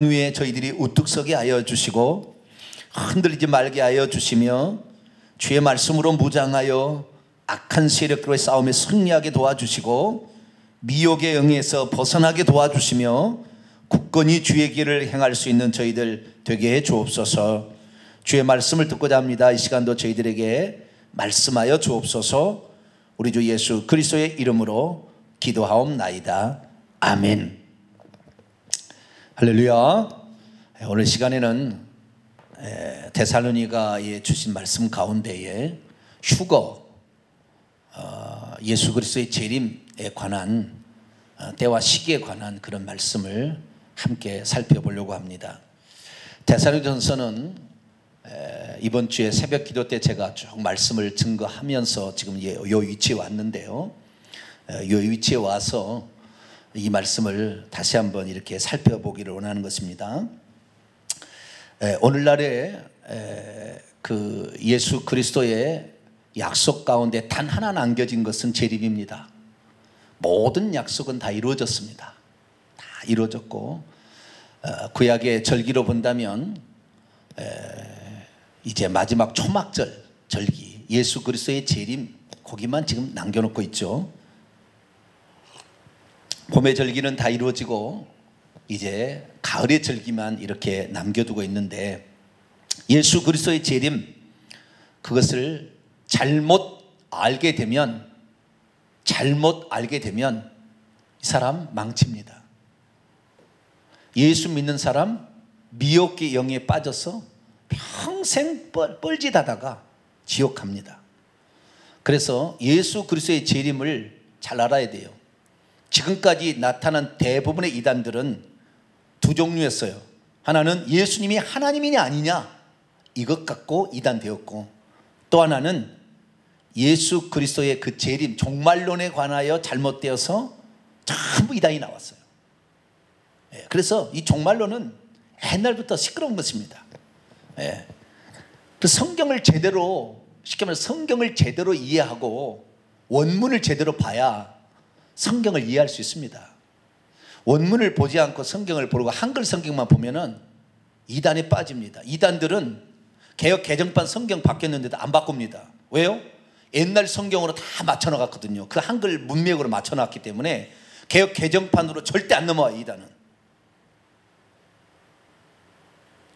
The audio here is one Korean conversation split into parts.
위에 저희들이 우뚝 서게 하여 주시고 흔들리지 말게 하여 주시며 주의 말씀으로 무장하여 악한 세력들의 싸움에 승리하게 도와주시고 미혹의 영에서 벗어나게 도와주시며 굳건히 주의 길을 행할 수 있는 저희들 되게 해 주옵소서. 주의 말씀을 듣고자 합니다. 이 시간도 저희들에게 말씀하여 주옵소서. 우리 주 예수 그리스도의 이름으로 기도하옵나이다. 아멘. 할렐루야. 오늘 시간에는 데살로니가에 주신 말씀 가운데에 휴거, 예수 그리스도의 재림에 관한 때와 시기에 관한 그런 말씀을 함께 살펴보려고 합니다. 데살로니가전서는 이번 주에 새벽 기도 때 제가 쭉 말씀을 증거하면서 지금 이 위치에 왔는데요. 이 위치에 와서 이 말씀을 다시 한번 이렇게 살펴보기를 원하는 것입니다. 오늘날에 그 예수 그리스도의 약속 가운데 단 하나 남겨진 것은 재림입니다. 모든 약속은 다 이루어졌습니다. 다 이루어졌고 구약의 절기로 본다면 이제 마지막 초막절 절기, 예수 그리스도의 재림, 거기만 지금 남겨놓고 있죠. 봄의 절기는 다 이루어지고 이제 가을의 절기만 이렇게 남겨두고 있는데, 예수 그리스도의 재림, 그것을 잘못 알게 되면 이 사람 망칩니다. 예수 믿는 사람 미혹의 영에 빠져서 평생 뻘짓하다가 지옥 갑니다. 그래서 예수 그리스도의 재림을 잘 알아야 돼요. 지금까지 나타난 대부분의 이단들은 두 종류였어요. 하나는 예수님이 하나님이냐 아니냐 이것 갖고 이단 되었고, 또 하나는 예수 그리스도의 그 재림, 종말론에 관하여 잘못되어서 전부 이단이 나왔어요. 그래서 이 종말론은 옛날부터 시끄러운 것입니다. 그 성경을 제대로, 쉽게 말해서 성경을 제대로 이해하고 원문을 제대로 봐야 성경을 이해할 수 있습니다. 원문을 보지 않고 성경을 보고 한글 성경만 보면은 이단에 빠집니다. 이단들은 개역 개정판 성경 바뀌었는데도 안 바꿉니다. 왜요? 옛날 성경으로 다 맞춰놨거든요. 그 한글 문맥으로 맞춰놨기 때문에 개역 개정판으로 절대 안 넘어와요. 이단은.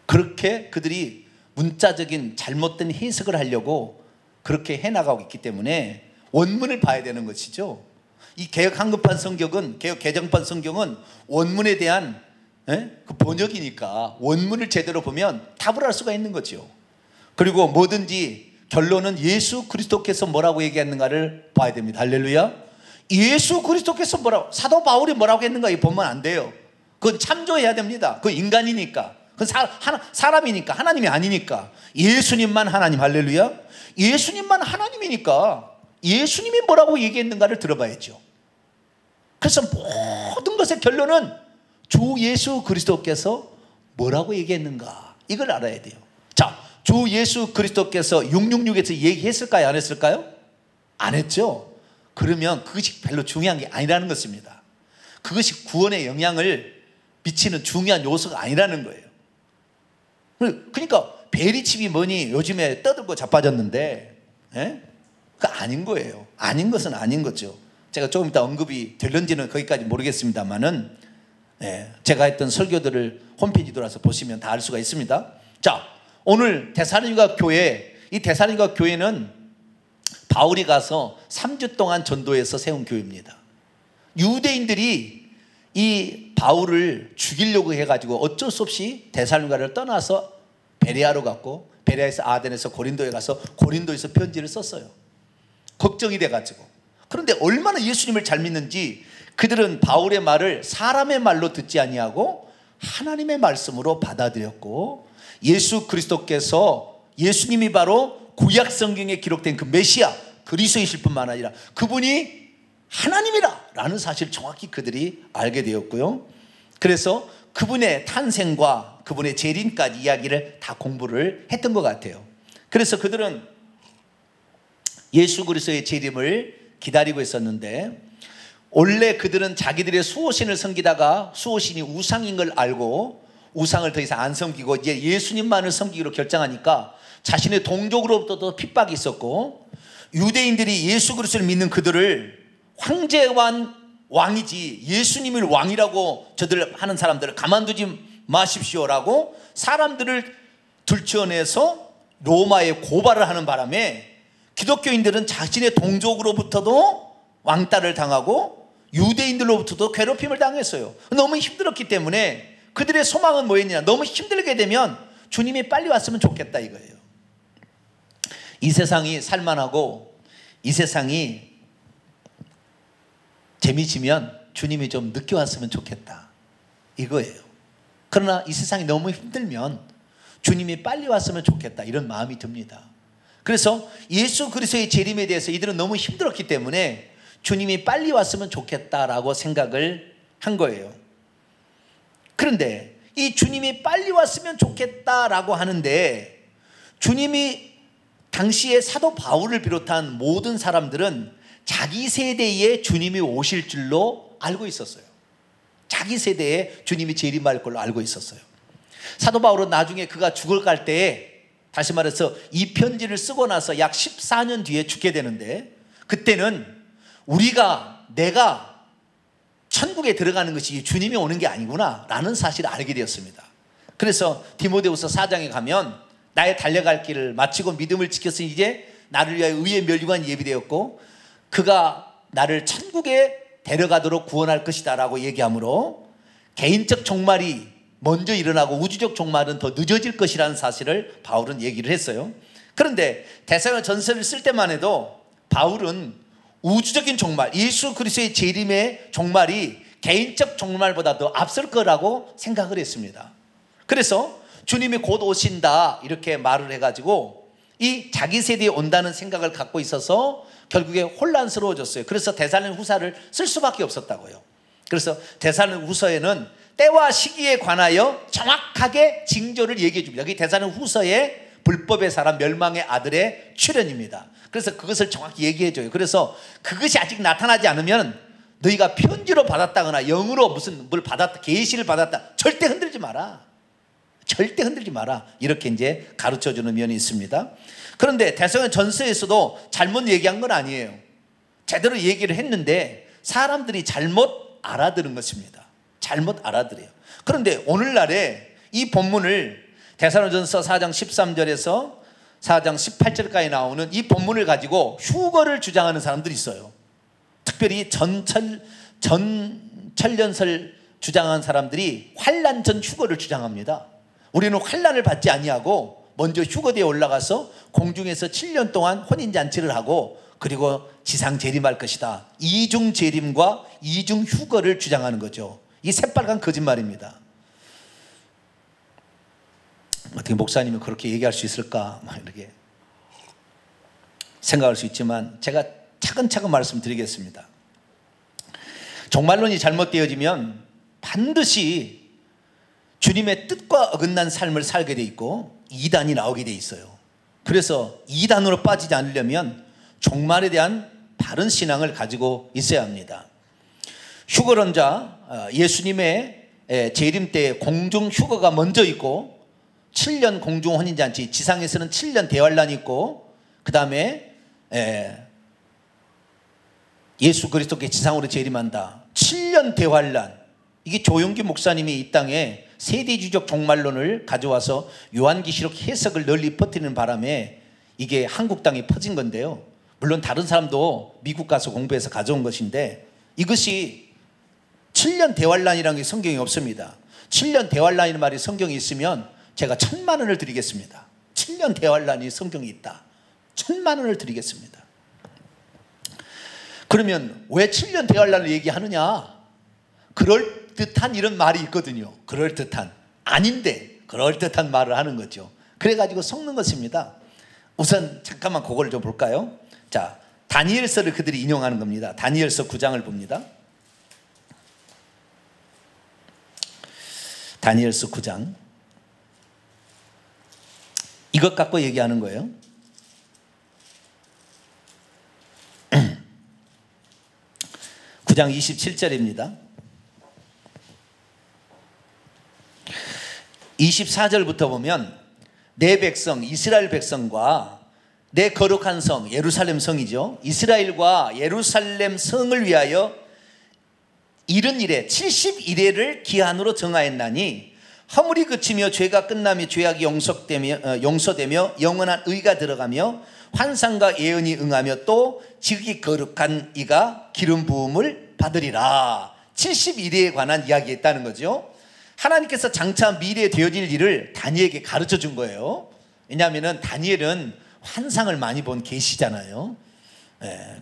그렇게 그들이 문자적인 잘못된 해석을 하려고 그렇게 해나가고 있기 때문에 원문을 봐야 되는 것이죠. 이 개역 한글판 성경은, 개역 개정판 성경은 원문에 대한 그 번역이니까 원문을 제대로 보면 답을 할 수가 있는 거죠. 그리고 뭐든지 결론은 예수 그리스도께서 뭐라고 얘기했는가를 봐야 됩니다. 할렐루야. 예수 그리스도께서 뭐라고, 사도 바울이 뭐라고 했는가 이 보면 안 돼요. 그건 참조해야 됩니다. 그건 인간이니까, 그건 사람이니까, 하나님이 아니니까. 예수님만 하나님. 할렐루야. 예수님만 하나님이니까 예수님이 뭐라고 얘기했는가를 들어봐야죠. 그래서 모든 것의 결론은 주 예수 그리스도께서 뭐라고 얘기했는가, 이걸 알아야 돼요. 자, 주 예수 그리스도께서 666에서 얘기했을까요? 안 했을까요? 안 했죠. 그러면 그것이 별로 중요한 게 아니라는 것입니다. 그것이 구원의 영향을 미치는 중요한 요소가 아니라는 거예요. 그러니까 베리칩이 뭐니 요즘에 떠들고 자빠졌는데, 그 아닌 거예요. 아닌 것은 아닌 거죠. 제가 조금 이따 언급이 될런지는 거기까지 모르겠습니다만은, 제가 했던 설교들을 홈페이지 들어와서 보시면 다 알 수가 있습니다. 자, 오늘 데살로니가 교회, 이 데살로니가 교회는 바울이 가서 3주 동안 전도해서 세운 교회입니다. 유대인들이 이 바울을 죽이려고 해가지고 어쩔 수 없이 데살로니가를 떠나서 베레아로 갔고, 베레아에서 아덴에서 고린도에 가서 고린도에서 편지를 썼어요. 걱정이 돼가지고. 그런데 얼마나 예수님을 잘 믿는지 그들은 바울의 말을 사람의 말로 듣지 아니하고 하나님의 말씀으로 받아들였고, 예수 그리스도께서, 예수님이 바로 구약 성경에 기록된 그 메시아 그리스도이실 뿐만 아니라 그분이 하나님이라 라는 사실을 정확히 그들이 알게 되었고요. 그래서 그분의 탄생과 그분의 재림까지 이야기를 다 공부를 했던 것 같아요. 그래서 그들은 예수 그리스도의 재림을 기다리고 있었는데, 원래 그들은 자기들의 수호신을 섬기다가 수호신이 우상인 걸 알고 우상을 더 이상 안 섬기고 이제 예수님만을 섬기기로 결정하니까 자신의 동족으로부터도 핍박이 있었고, 유대인들이 예수 그리스도를 믿는 그들을 황제와 왕이지 예수님을 왕이라고 저들 하는 사람들을 가만두지 마십시오라고 사람들을 들춰내서 로마에 고발을 하는 바람에 기독교인들은 자신의 동족으로부터도 왕따를 당하고 유대인들로부터도 괴롭힘을 당했어요. 너무 힘들었기 때문에 그들의 소망은 뭐였냐, 너무 힘들게 되면 주님이 빨리 왔으면 좋겠다 이거예요. 이 세상이 살만하고 이 세상이 재미지면 주님이 좀 늦게 왔으면 좋겠다 이거예요. 그러나 이 세상이 너무 힘들면 주님이 빨리 왔으면 좋겠다 이런 마음이 듭니다. 그래서 예수 그리스도의 재림에 대해서 이들은 너무 힘들었기 때문에 주님이 빨리 왔으면 좋겠다라고 생각을 한 거예요. 그런데 이 주님이 빨리 왔으면 좋겠다라고 하는데, 주님이 당시에 사도 바울을 비롯한 모든 사람들은 자기 세대에 주님이 오실 줄로 알고 있었어요. 자기 세대에 주님이 재림할 걸로 알고 있었어요. 사도 바울은 나중에 그가 죽을 갈 때에, 다시 말해서 이 편지를 쓰고 나서 약 14년 뒤에 죽게 되는데, 그때는 내가 천국에 들어가는 것이 주님이 오는 게 아니구나 라는 사실을 알게 되었습니다. 그래서 디모데후서 4장에 가면 나의 달려갈 길을 마치고 믿음을 지켰으니 이제 나를 위하여 의의 면류관 예비되었고 그가 나를 천국에 데려가도록 구원할 것이다 라고 얘기하므로, 개인적 종말이 먼저 일어나고 우주적 종말은 더 늦어질 것이라는 사실을 바울은 얘기를 했어요. 그런데 데살로니가전서를 쓸 때만 해도 바울은 우주적인 종말, 예수 그리스도의 재림의 종말이 개인적 종말보다 더 앞설 거라고 생각을 했습니다. 그래서 주님이 곧 오신다 이렇게 말을 해가지고 이 자기 세대에 온다는 생각을 갖고 있어서 결국에 혼란스러워졌어요. 그래서 데살로니가후서를 쓸 수밖에 없었다고요. 그래서 데살로니가후서에는 때와 시기에 관하여 정확하게 징조를 얘기해 줍니다. 여기 데살로니가후서의 불법의 사람 멸망의 아들의 출현입니다. 그래서 그것을 정확히 얘기해 줘요. 그래서 그것이 아직 나타나지 않으면 너희가 편지로 받았다거나 영으로 무슨 뭘 받았다, 계시를 받았다, 절대 흔들지 마라. 절대 흔들지 마라. 이렇게 이제 가르쳐 주는 면이 있습니다. 그런데 데살로니가전서에서도 잘못 얘기한 건 아니에요. 제대로 얘기를 했는데 사람들이 잘못 알아들은 것입니다. 잘못 알아들어요. 그런데 오늘날에 이 본문을 데살로니가전서 4장 13절에서 4장 18절까지 나오는 이 본문을 가지고 휴거를 주장하는 사람들이 있어요. 특별히 전천년설 주장한 사람들이 환난 전 휴거를 주장합니다. 우리는 환난을 받지 아니하고 먼저 휴거대에 올라가서 공중에서 7년 동안 혼인잔치를 하고 그리고 지상 재림할 것이다. 이중 재림과 이중 휴거를 주장하는 거죠. 이 새빨간 거짓말입니다. 어떻게 목사님이 그렇게 얘기할 수 있을까? 이렇게 생각할 수 있지만 제가 차근차근 말씀드리겠습니다. 종말론이 잘못되어지면 반드시 주님의 뜻과 어긋난 삶을 살게 돼 있고 이단이 나오게 돼 있어요. 그래서 이단으로 빠지지 않으려면 종말에 대한 바른 신앙을 가지고 있어야 합니다. 휴거론자, 예수님의 재림 때 공중 휴거가 먼저 있고 7년 공중 혼인잔치, 지상에서는 7년 대환란이 있고 그 다음에 예수 그리스도께 지상으로 재림한다. 7년 대환란. 이게 조용기 목사님이 이 땅에 세대주적 종말론을 가져와서 요한계시록 해석을 널리 퍼뜨리는 바람에 이게 한국 땅에 퍼진 건데요. 물론 다른 사람도 미국 가서 공부해서 가져온 것인데 이것이 7년 대환란이라는 게 성경에 없습니다. 7년 대환란이라는 말이 성경에 있으면 제가 1,000만 원을 드리겠습니다. 7년 대환란이 성경에 있다. 1,000만 원을 드리겠습니다. 그러면 왜 7년 대환란을 얘기하느냐? 그럴듯한 이런 말이 있거든요. 그럴듯한. 아닌데 그럴듯한 말을 하는 거죠. 그래가지고 섞는 것입니다. 우선 잠깐만 그걸 좀 볼까요? 자, 다니엘서를 그들이 인용하는 겁니다. 다니엘서 9장을 봅니다. 다니엘서 9장. 이것 갖고 얘기하는 거예요. 9장 27절입니다. 24절부터 보면 내 백성 이스라엘 백성과 내 거룩한 성 예루살렘 성이죠. 이스라엘과 예루살렘 성을 위하여 70일에 70일에를 기한으로 정하였나니 허물이 그치며 죄가 끝나며 죄악이 용서되며 영원한 의가 들어가며 환상과 예언이 응하며 또 지극히 거룩한 이가 기름 부음을 받으리라. 70일에 관한 이야기가 있다는 거죠. 하나님께서 장차 미래에 되어질 일을 다니엘에게 가르쳐 준 거예요. 왜냐하면 다니엘은 환상을 많이 본 계시잖아요.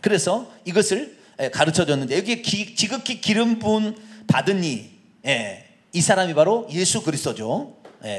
그래서 이것을 가르쳐 줬는데 여기 지극히 기름 부음 받은 이 사람이 바로 예수 그리스도죠.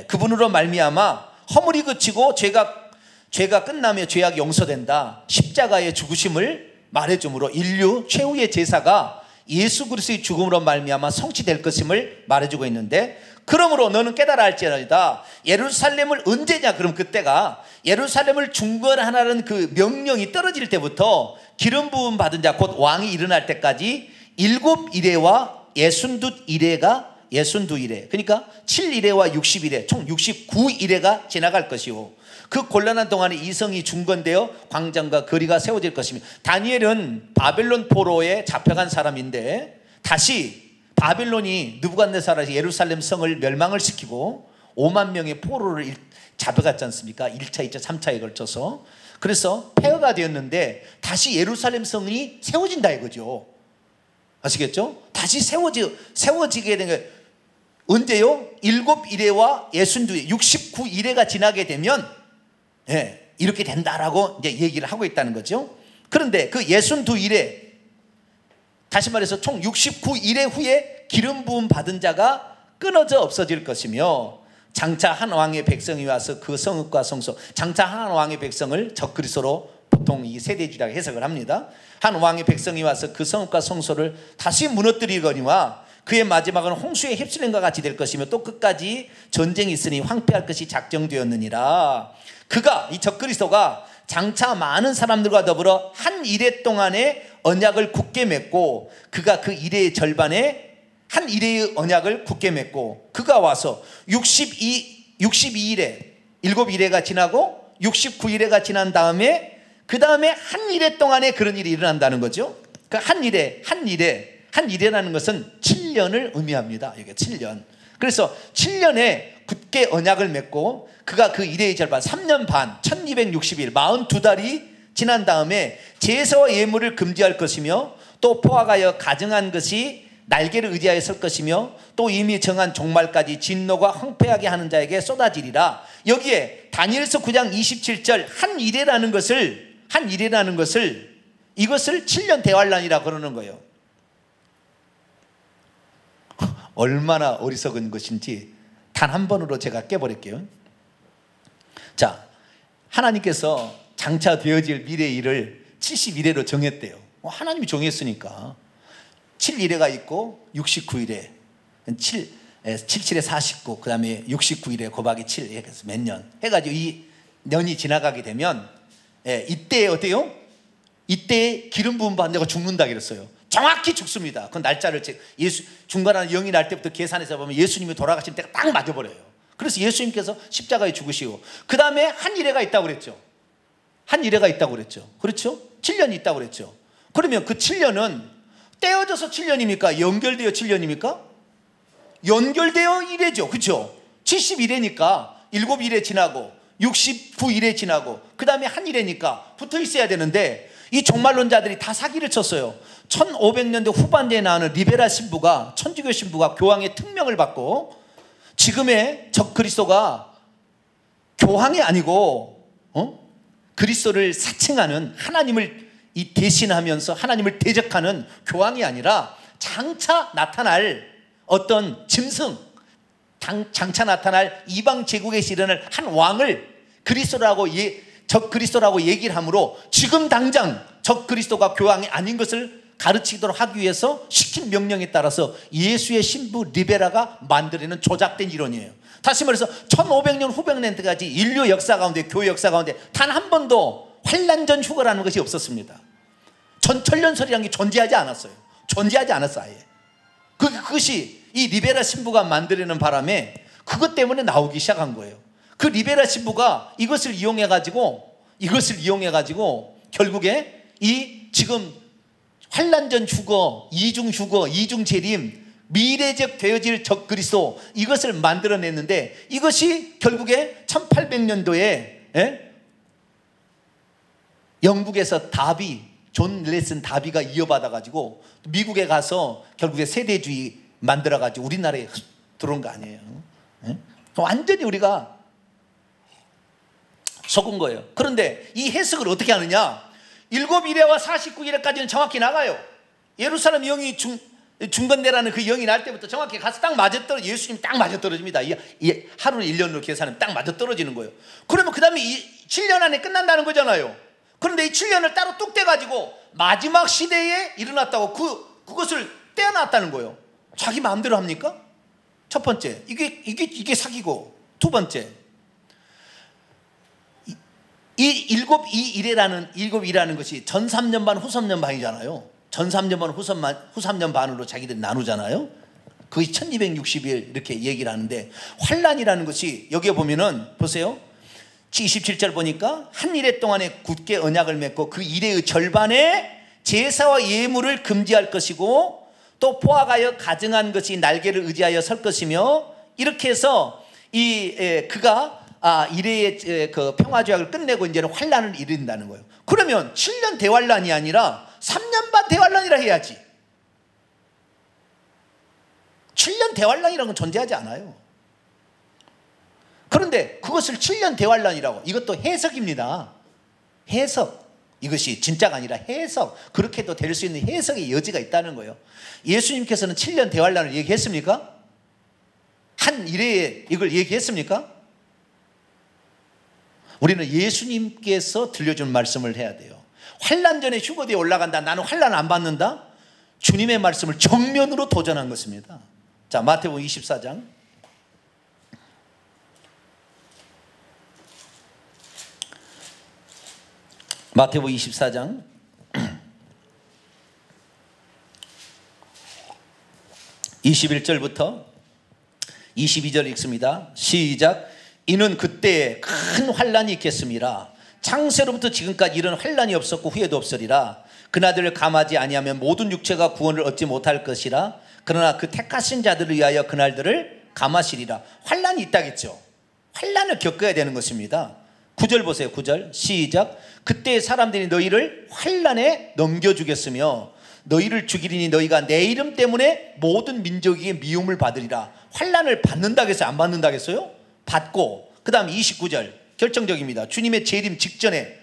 그분으로 말미암아 허물이 그치고 죄가 끝나며 죄악이 용서된다. 십자가의 죽으심을 말해주므로 인류 최후의 제사가 예수 그리스도의 죽음으로 말미암아 성취될 것임을 말해주고 있는데, 그러므로 너는 깨달아 할지어다. 예루살렘을 언제냐? 그럼 그때가 예루살렘을 중건하라는 그 명령이 떨어질 때부터 기름 부음 받은 자 곧 왕이 일어날 때까지 7일에와 62일에 그러니까 7일에와 60일에 총 69일에가 지나갈 것이요 그 곤란한 동안에 이성이 중건되어 광장과 거리가 세워질 것입니다. 다니엘은 바벨론 포로에 잡혀간 사람인데 다시 바벨론이 느부갓네살에서 예루살렘 성을 멸망을 시키고 5만 명의 포로를 잡아갔지 않습니까? 1차, 2차, 3차에 걸쳐서. 그래서 폐허가 되었는데 다시 예루살렘 성이 세워진다 이거죠. 아시겠죠? 다시 세워지게 된 거예요. 언제요? 7일에와 62일, 69일에가 지나게 되면 이렇게 된다라고 이제 얘기를 하고 있다는 거죠. 그런데 그 62일에 다시 말해서 총 69일의 후에 기름 부음 받은 자가 끊어져 없어질 것이며 장차 한 왕의 백성이 와서 그 성읍과 성소, 장차 한 왕의 백성을 적그리스도로 보통 이 세대주의라고 해석을 합니다. 한 왕의 백성이 와서 그 성읍과 성소를 다시 무너뜨리거니와 그의 마지막은 홍수에 휩쓸린 것 같이 될 것이며 또 끝까지 전쟁이 있으니 황폐할 것이 작정되었느니라. 그가 이 적그리스도가 장차 많은 사람들과 더불어 한 일해 동안의 언약을 굳게 맺고 그가 그 일해의 절반에 한 일해의 언약을 굳게 맺고 그가 와서 62일에 7일에가 지나고 69일에가 지난 다음에 그 다음에 한 일해 동안에 그런 일이 일어난다는 거죠. 그 한 일해라는 것은 7년을 의미합니다. 이게 7년. 그래서 7년에 굳게 언약을 맺고 그가 그 일해의 절반 3년 반 1260일 42달이 지난 다음에 제사와 예물을 금지할 것이며 또 포악하여 가증한 것이 날개를 의지하여 설 것이며 또 이미 정한 종말까지 진노가 황폐하게 하는 자에게 쏟아지리라. 여기에 다니엘서 9장 27절 한 일해라는 것을 이것을 7년 대환란이라 그러는 거예요. 얼마나 어리석은 것인지 단 한 번으로 제가 깨버릴게요. 자, 하나님께서 장차 되어질 미래의 일을 70일에로 정했대요. 하나님이 정했으니까 7일에가 있고 69일에 77에 49, 그 다음에 69일에 곱하기 7 해서 몇 년 해가지고 이 년이 지나가게 되면 이때 어때요? 이때 기름 부음 받는 자가 죽는다 그랬어요. 정확히 죽습니다. 그 날짜를 예수 중간에 영이 날 때부터 계산해서 보면 예수님이 돌아가신 때가 딱 맞아버려요. 그래서 예수님께서 십자가에 죽으시고 그 다음에 한 일해가 있다고 그랬죠. 한 일해가 있다고 그랬죠. 그렇죠? 7년이 있다고 그랬죠. 그러면 그 7년은 떼어져서 7년입니까? 연결되어 7년입니까? 연결되어 1회죠. 그렇죠? 71회니까 7일에 지나고 69일에 지나고 그 다음에 한 일회니까 붙어 있어야 되는데 이 종말론자들이 다 사기를 쳤어요. 1500년대 후반대에 나오는 리베라 신부가 천주교 신부가 교황의 특명을 받고 지금의 적그리스도가 교황이 아니고 그리스도를 사칭하는 하나님을 대신하면서 하나님을 대적하는 교황이 아니라 장차 나타날 어떤 짐승, 장차 나타날 이방 제국에서 일어날 한 왕을 적그리스도라고 얘기를 하므로 지금 당장 적그리스도가 교황이 아닌 것을 가르치도록 하기 위해서 시킨 명령에 따라서 예수의 신부 리베라가 만들어낸 조작된 이론이에요. 다시 말해서 1500년 후백년대까지 인류 역사 가운데 교회 역사 가운데 단 한 번도 환란전 휴거라는 것이 없었습니다. 전천년설이라는 게 존재하지 않았어요. 존재하지 않았어 아예. 그것이 이 리베라 신부가 만들어낸 바람에 그것 때문에 나오기 시작한 거예요. 그 리베라 신부가 이것을 이용해 가지고 결국에 이 지금 환난전 휴거, 이중 휴거, 이중 재림, 미래적 되어질 적그리스도, 이것을 만들어냈는데, 이것이 결국에 1800년도에 영국에서 존 레슨 다비가 이어받아 가지고 미국에 가서 결국에 세대주의 만들어 가지고 우리나라에 들어온 거 아니에요. 완전히 우리가 속은 거예요. 그런데 이 해석을 어떻게 하느냐? 7일에와 49일에까지는 정확히 나가요. 예루살렘 영이 중건대라는 그 영이 날 때부터 정확히 가서 딱 맞아떨어져, 예수님 딱 맞아떨어집니다. 하루는 1년으로 계산하면 딱 맞아떨어지는 거예요. 그러면 그 다음에 7년 안에 끝난다는 거잖아요. 그런데 이 7년을 따로 뚝 떼가지고 마지막 시대에 일어났다고 그것을 떼어놨다는 거예요. 자기 마음대로 합니까? 첫 번째, 이게 사기고, 두 번째, 이 일곱이라는 것이 전 3년 반, 후 3년 반이잖아요. 전 3년 반, 후 3년 반으로 자기들이 나누잖아요. 그게 1260일 이렇게 얘기를 하는데, 환란이라는 것이 여기에 보면은 보세요. 27절 보니까 한 일해 동안에 굳게 언약을 맺고 그 일의 절반에 제사와 예물을 금지할 것이고, 또 포악하여 가증한 것이 날개를 의지하여 설 것이며, 이렇게 해서 그가 이래의 그 평화조약을 끝내고 이제는 환란을 이른다는 거예요. 그러면 7년 대환란이 아니라 3년 반 대환란이라 해야지. 7년 대환란이라는 건 존재하지 않아요. 그런데 그것을 7년 대환란이라고, 이것도 해석입니다. 해석. 이것이 진짜가 아니라 해석. 그렇게도 될 수 있는 해석의 여지가 있다는 거예요. 예수님께서는 7년 대환란을 얘기했습니까? 한 일에 이걸 얘기했습니까? 우리는 예수님께서 들려준 말씀을 해야 돼요. 환란 전에 휴거대에 올라간다, 나는 환란 안 받는다, 주님의 말씀을 정면으로 도전한 것입니다. 자, 마태복음 24장. 마태복음 24장 21절부터 22절 읽습니다. 시작. 이는 그때에 큰 환란이 있겠습니다. 창세로부터 지금까지 이런 환란이 없었고 후에도 없으리라. 그날들을 감하지 아니하면 모든 육체가 구원을 얻지 못할 것이라. 그러나 그 택하신 자들을 위하여 그날들을 감하시리라. 환란이 있다겠죠. 환란을 겪어야 되는 것입니다. 9절 보세요. 9절 시작. 그때 사람들이 너희를 환란에 넘겨주겠으며 너희를 죽이리니 너희가 내 이름 때문에 모든 민족에게 미움을 받으리라. 환란을 받는다겠어요? 안 받는다겠어요? 받고, 그 다음 29절 결정적입니다. 주님의 재림 직전에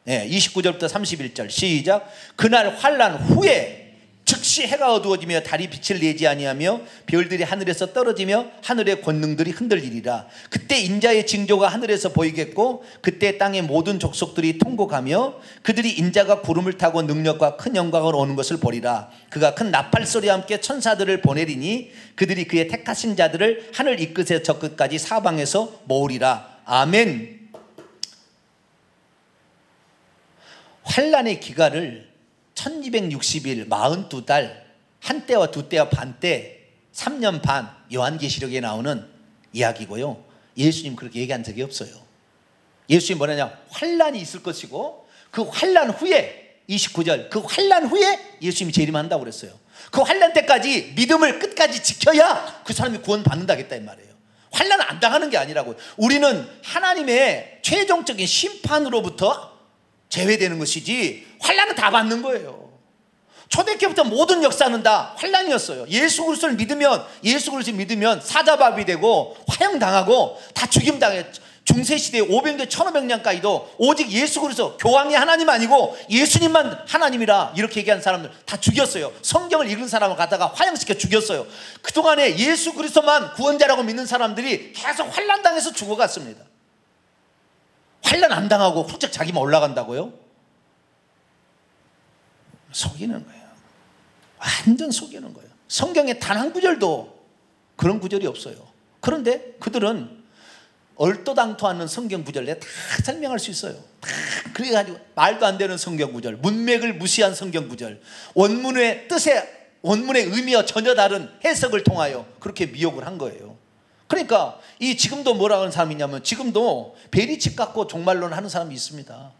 29절부터 31절 시작. 그날 환란 후에 즉시 해가 어두워지며 달이 빛을 내지 아니하며 별들이 하늘에서 떨어지며 하늘의 권능들이 흔들리리라. 그때 인자의 징조가 하늘에서 보이겠고 그때 땅의 모든 족속들이 통곡하며 그들이 인자가 구름을 타고 능력과 큰 영광을 오는 것을 보리라. 그가 큰 나팔 소리와 함께 천사들을 보내리니 그들이 그의 택하신 자들을 하늘 이 끝에서 저 끝까지 사방에서 모으리라. 아멘. 환란의 기간을 1260일 42달, 한때와 두때와 반때, 3년 반, 요한계시록에 나오는 이야기고요. 예수님 그렇게 얘기한 적이 없어요. 예수님 뭐냐면 환란이 있을 것이고 그 환란 후에 29절, 그 환란 후에 예수님이 재림한다고 그랬어요. 그 환란 때까지 믿음을 끝까지 지켜야 그 사람이 구원 받는다겠다 이 말이에요. 환란을 안 당하는 게 아니라고요. 우리는 하나님의 최종적인 심판으로부터 제외되는 것이지 환란은 다 받는 거예요. 초대교부터 모든 역사는 다 환란이었어요. 예수 그리스도를 믿으면 사자밥이 되고 화형당하고 다 죽임당해. 중세시대 500년 1500년까지도 오직 예수 그리스도, 교황이 하나님 아니고 예수님만 하나님이라 이렇게 얘기한 사람들 다 죽였어요. 성경을 읽은 사람을 갖다가 화형시켜 죽였어요. 그동안에 예수 그리스도만 구원자라고 믿는 사람들이 계속 환란당해서 죽어갔습니다. 환란 안 당하고 훌쩍 자기만 올라간다고요? 속이는 거예요. 완전 속이는 거예요. 성경에 단 한 구절도 그런 구절이 없어요. 그런데 그들은 얼토당토 않는 성경 구절 내가 다 설명할 수 있어요. 다 그래가지고 말도 안 되는 성경 구절, 문맥을 무시한 성경 구절, 원문의 뜻에, 원문의 의미와 전혀 다른 해석을 통하여 그렇게 미혹을 한 거예요. 그러니까 이 지금도 뭐라 하는 사람이 있냐면 지금도 베리칩 갖고 종말론 하는 사람이 있습니다.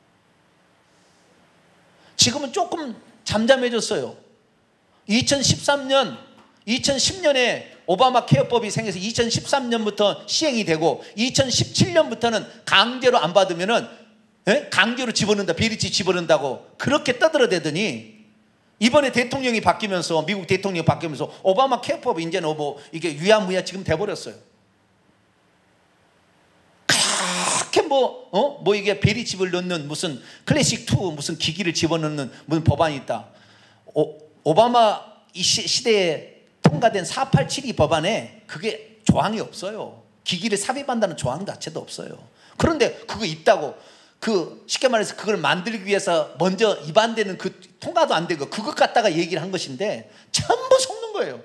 지금은 조금 잠잠해졌어요. 2010년에 오바마 케어법이 생겨서 2013년부터 시행이 되고 2017년부터는 강제로 안 받으면은 강제로 집어넣는다, 베리칩 집어넣는다고 그렇게 떠들어대더니 이번에 대통령이 바뀌면서 미국 대통령이 바뀌면서 오바마 케어법이 이제는 뭐 이게 유야무야 지금 돼버렸어요. 그렇게 뭐 이게 베리칩을 넣는 무슨 클래식 2 무슨 기기를 집어넣는 무슨 법안이 있다. 오바마 이 시대에 통과된 4872 법안에 그게 조항이 없어요. 기기를 삽입한다는 조항 자체도 없어요. 그런데 그거 있다고 쉽게 말해서 그걸 만들기 위해서 먼저 입안되는 그 통과도 안 되고 그것 갖다가 얘기를 한 것인데 전부 속는 거예요.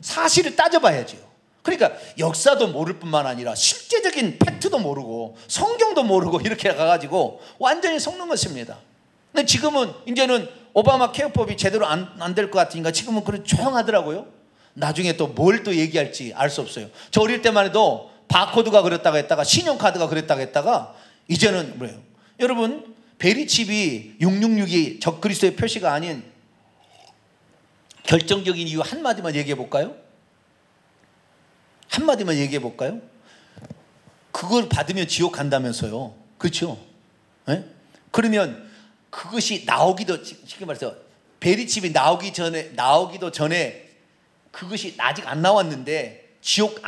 사실을 따져봐야죠. 그러니까 역사도 모를 뿐만 아니라 실제적인 팩트도 모르고 성경도 모르고 이렇게 가가지고 완전히 속는 것입니다. 근데 지금은 이제는 오바마 케어법이 제대로 안 될 것 같으니까 지금은 그런 조용하더라고요. 나중에 또 뭘 또 얘기할지 알 수 없어요. 저 어릴 때만 해도 바코드가 그랬다가 했다가 신용카드가 그랬다가 했다가 이제는 뭐예요? 여러분 베리칩이 666이 적그리스도의 표시가 아닌 결정적인 이유 한마디만 얘기해 볼까요? 한마디만 얘기해 볼까요? 그걸 받으면 지옥 간다면서요. 그렇죠? 네? 그러면 그것이 나오기도 쉽게 말해서 베리칩이 나오기도 전에 그것이 아직 안 나왔는데 지옥을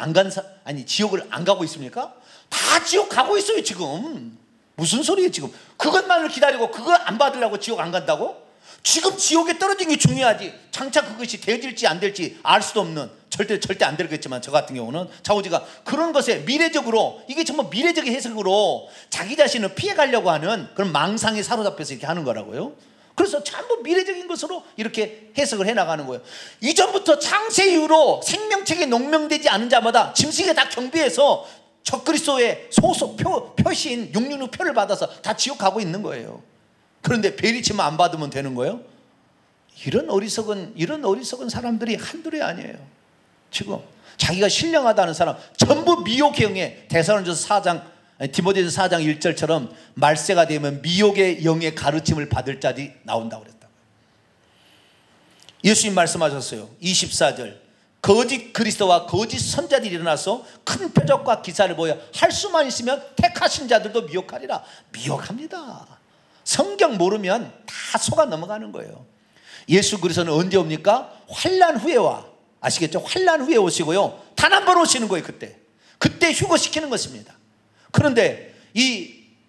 안 가고 있습니까? 다 지옥 가고 있어요 지금. 무슨 소리예요 지금? 그것만을 기다리고 그거 안 받으려고 지옥 안 간다고? 지금 지옥에 떨어진 게 중요하지. 장차 그것이 되어질지 안 될지 알 수도 없는 절대 안 되겠지만 저 같은 경우는 자오지가 그런 것에 미래적으로 이게 정말 미래적인 해석으로 자기 자신을 피해가려고 하는 그런 망상에 사로잡혀서 이렇게 하는 거라고요. 그래서 전부 미래적인 것으로 이렇게 해석을 해나가는 거예요. 이전부터 창세 이후로 생명책에 농명되지 않은 자마다 짐승에 다 경배해서 적그리스도의 소속 표시인 666 표를 받아서 다 지옥 가고 있는 거예요. 그런데 베리칩만 안 받으면 되는 거예요? 이런 어리석은 사람들이 한둘이 아니에요. 지금 자기가 신령하다는 사람 전부 미혹의 대사로전서 4장 디모데전서 4장 1절처럼 말세가 되면 미혹의 영의 가르침을 받을 자들이 나온다고 그랬다고요. 예수님 말씀하셨어요. 24절 거짓 그리스도와 거짓 선자들이 일어나서 큰 표적과 기사를 보여 할 수만 있으면 택하신 자들도 미혹하리라. 미혹합니다. 성경 모르면 다 속아 넘어가는 거예요. 예수 그리스도는 언제 옵니까? 환난 후에와 아시겠죠? 환난 후에 오시고요. 단 한 번 오시는 거예요. 그때 휴거시키는 것입니다. 그런데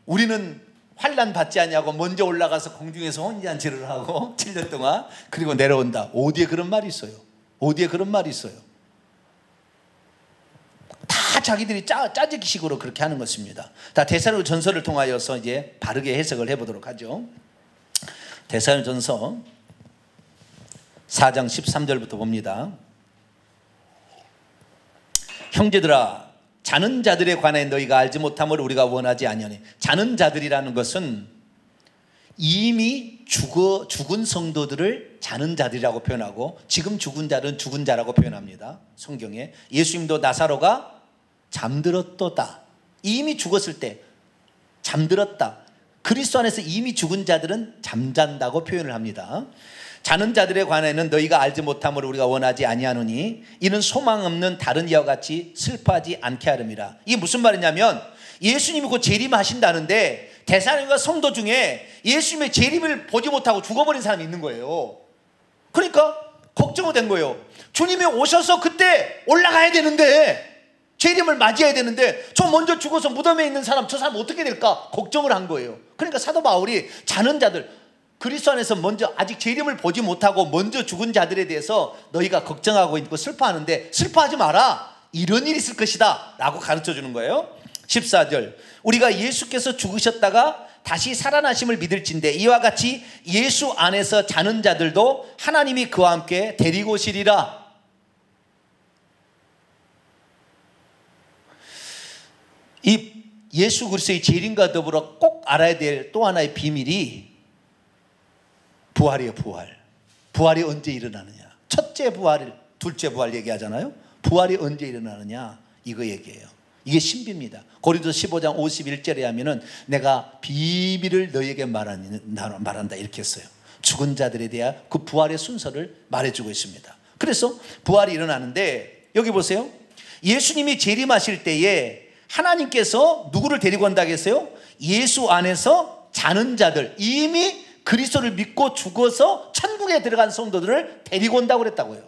우리는 환난 받지 않냐고 먼저 올라가서 공중에서 혼인잔치를 하고 7년 동안 그리고 내려온다. 어디에 그런 말이 있어요? 어디에 그런 말이 있어요? 다 자기들이 짜증식으로 그렇게 하는 것입니다. 다 데살로니가전서를 통하여서 이제 바르게 해석을 해보도록 하죠. 데살로니가전서 4장 13절부터 봅니다. 형제들아 자는 자들에 관해 너희가 알지 못함을 우리가 원하지 아니하니. 자는 자들이라는 것은 이미 죽은 성도들을 자는 자들이라고 표현하고 지금 죽은 자는 죽은 자라고 표현합니다. 성경에 예수님도 나사로가 잠들었도다. 이미 죽었을 때 잠들었다. 그리스도 안에서 이미 죽은 자들은 잠잔다고 표현을 합니다. 자는 자들에 관해는 너희가 알지 못함을 우리가 원하지 아니하노니 이는 소망 없는 다른 이와 같이 슬퍼하지 않게 하름이라. 이게 무슨 말이냐면 예수님이 곧 재림하신다는데 데살로니가 성도 중에 예수님의 재림을 보지 못하고 죽어버린 사람이 있는 거예요. 그러니까 걱정이 된 거예요. 주님이 오셔서 그때 올라가야 되는데 재림을 맞이해야 되는데 저 먼저 죽어서 무덤에 있는 사람 저 사람 어떻게 될까 걱정을 한 거예요. 그러니까 사도 바울이 자는 자들 그리스도 안에서 먼저 아직 재림을 보지 못하고 먼저 죽은 자들에 대해서 너희가 걱정하고 있고 슬퍼하는데 슬퍼하지 마라. 이런 일이 있을 것이다 라고 가르쳐 주는 거예요. 14절 우리가 예수께서 죽으셨다가 다시 살아나심을 믿을진대 이와 같이 예수 안에서 자는 자들도 하나님이 그와 함께 데리고 오시리라. 이 예수 그리스도의 재림과 더불어 꼭 알아야 될 또 하나의 비밀이 부활이에요. 부활이 언제 일어나느냐. 첫째 부활, 둘째 부활 얘기하잖아요. 부활이 언제 일어나느냐. 이거 얘기해요. 이게 신비입니다. 고린도서 15장 51절에 하면은 내가 비밀을 너희에게 말한다 이렇게 했어요. 죽은 자들에 대한 그 부활의 순서를 말해주고 있습니다. 그래서 부활이 일어나는데 여기 보세요. 예수님이 재림하실 때에 하나님께서 누구를 데리고 온다고 했어요? 예수 안에서 자는 자들, 이미 그리스도를 믿고 죽어서 천국에 들어간 성도들을 데리고 온다고 그랬다고요.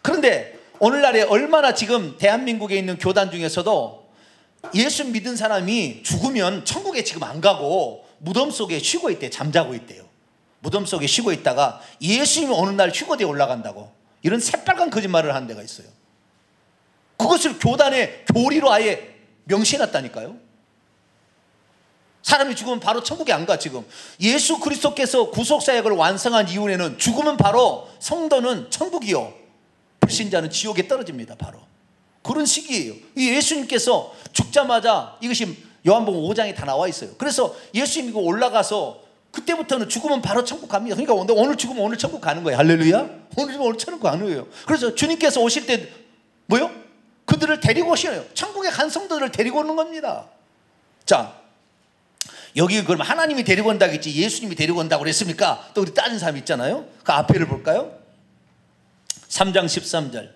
그런데 오늘날에 얼마나 지금 대한민국에 있는 교단 중에서도 예수 믿은 사람이 죽으면 천국에 지금 안 가고 무덤 속에 쉬고 있대, 잠자고 있대요. 무덤 속에 쉬고 있다가 예수님이 어느 날 휴거대에 올라간다고, 이런 새빨간 거짓말을 하는 데가 있어요. 그것을 교단의 교리로 아예 명시해놨다니까요. 사람이 죽으면 바로 천국에 안 가. 지금 예수 그리스도께서 구속사역을 완성한 이후에는 죽으면 바로 성도는 천국이요, 불신자는 지옥에 떨어집니다. 바로 그런 시기예요. 이 예수님께서 죽자마자, 이것이 요한복음 5장에 다 나와 있어요. 그래서 예수님이 올라가서 그때부터는 죽으면 바로 천국 갑니다. 그러니까 오늘 죽으면 오늘 천국 가는 거예요. 할렐루야. 오늘 죽으면 오늘 천국 가는 거예요. 그래서 주님께서 오실 때 뭐요? 그들을 데리고 오시네요. 천국에 간 성도들을 데리고 오는 겁니다. 자, 여기 그럼 하나님이 데리고 온다고 했지 예수님이 데리고 온다고 그랬습니까? 또 우리 따진 사람 있잖아요. 그 앞에를 볼까요? 3장 13절,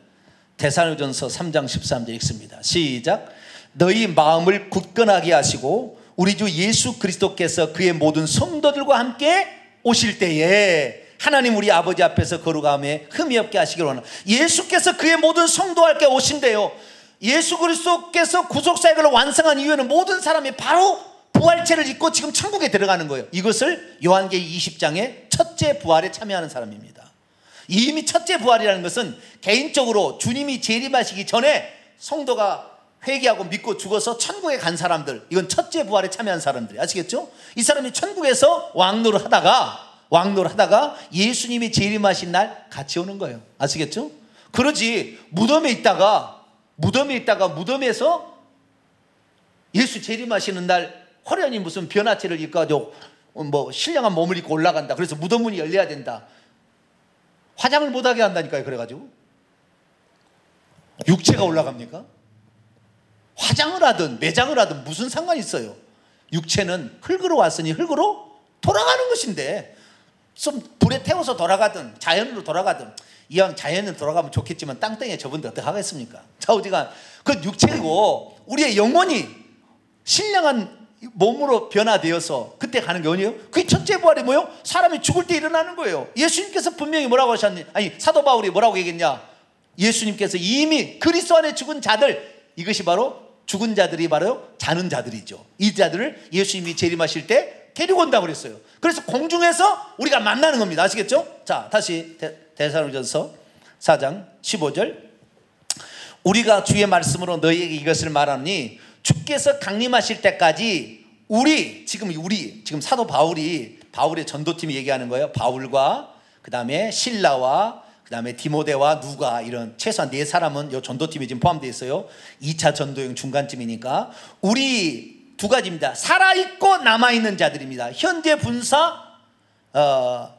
데살로니가전서 3장 13절 읽습니다. 시작. 너희 마음을 굳건하게 하시고 우리 주 예수 그리스도께서 그의 모든 성도들과 함께 오실 때에 하나님 우리 아버지 앞에서 거룩함에 흠이 없게 하시기를 원합니다. 예수께서 그의 모든 성도와 함께 오신대요. 예수 그리스도께서 구속사역을 완성한 이후에는 모든 사람이 바로 부활체를 입고 지금 천국에 들어가는 거예요. 이것을 요한계시 20장의 첫째 부활에 참여하는 사람입니다. 이미 첫째 부활이라는 것은 개인적으로 주님이 재림하시기 전에 성도가 회개하고 믿고 죽어서 천국에 간 사람들, 이건 첫째 부활에 참여한 사람들이, 아시겠죠? 이 사람이 천국에서 왕노를 하다가 예수님이 재림하신 날 같이 오는 거예요. 아시겠죠? 그러지 무덤에서 예수 재림하시는 날 호련히 무슨 변화체를 입고 가지고 뭐 신령한 몸을 입고 올라간다, 그래서 무덤 문이 열려야 된다, 화장을 못하게 한다니까요. 그래가지고 육체가 올라갑니까? 화장을 하든 매장을 하든 무슨 상관이 있어요. 육체는 흙으로 왔으니 흙으로 돌아가는 것인데, 좀 불에 태워서 돌아가든 자연으로 돌아가든, 이왕 자연으로 돌아가면 좋겠지만 땅덩이에 접은데 어떻게 하겠습니까? 좌우지간 그 육체이고 우리의 영혼이 신령한 몸으로 변화되어서 그때 가는 게 아니에요. 그게 첫째 부활이 뭐예요? 사람이 죽을 때 일어나는 거예요. 예수님께서 분명히 뭐라고 하셨니? 아니, 사도 바울이 뭐라고 얘기했냐? 예수님께서 이미 그리스도 안에 죽은 자들, 이것이 바로 죽은 자들이 바로 자는 자들이죠. 이 자들을 예수님이 재림하실 때 데리고 온다고 그랬어요. 그래서 공중에서 우리가 만나는 겁니다. 아시겠죠? 자, 다시 데살로니가전서 4장 15절. 우리가 주의 말씀으로 너희에게 이것을 말하니 주께서 강림하실 때까지 지금 사도 바울의 전도팀이 얘기하는 거예요. 바울과 그 다음에 실라와 그 다음에 디모데와 누가, 이런 최소한 4사람은 이 전도팀이 지금 포함되어 있어요. 2차 전도행 중간쯤이니까 우리 두 가지입니다. 살아있고 남아있는 자들입니다. 현재 분사